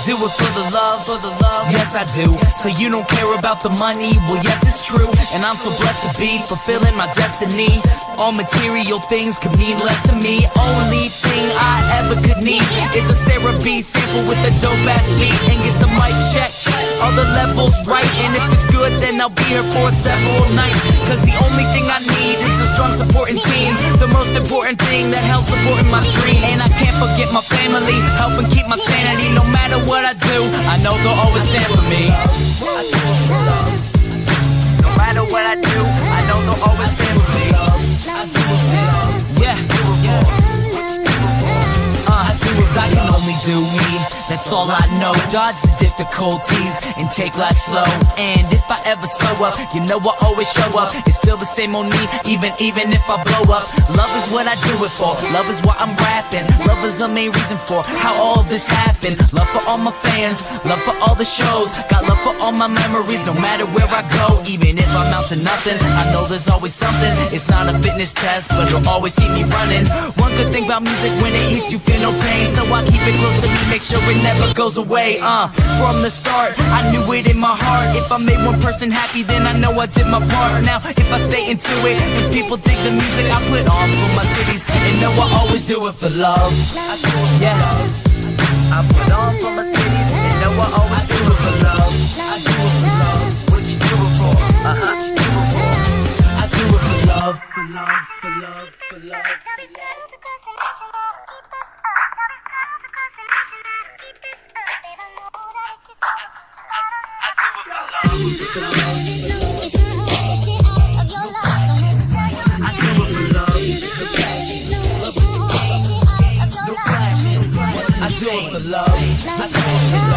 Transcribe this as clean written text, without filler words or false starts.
do it for the love, yes I do. So you don't care about the money, well yes it's true. And I'm so blessed to be fulfilling my destiny. All material things could mean less to me. Only thing I ever could need is a Sarah B sample with a dope ass beat. And get the mic check, all the levels right. And if it's good then I'll be here for several nights. Cause the only thing I need is a strong supporting team. The most important thing that helps supporting my dream. And I can't forget my family, helping keep my sanity. No matter what I do, I know they'll always stand for me. No matter what I do, I know they'll always stand for me. Yeah. Cause I can only do me, that's all I know. Dodge the difficulties and take life slow. And if I ever slow up, you know I always show up. It's still the same on me, even if I blow up. Love is what I do it for, love is why I'm rapping. Love is the main reason for how all this happened. Love for all my fans, love for all the shows. Got love for all my memories, no matter where I go. Even if I'm out to nothing, I know there's always something. It's not a fitness test, but it'll always keep me running. One good thing about music, when it hits you feel no pain. So I keep it close to me, make sure it never goes away. From the start, I knew it in my heart. If I made one person happy, then I know I did my part. Now, if I stay into it, when people dig the music, I put on for my cities. And know I always do it for love. Yeah, I put on for my cities. And know I always do it for love. I do it for love. What you do it for? I do it for love, for love, for love, for love, for love. I do it for love.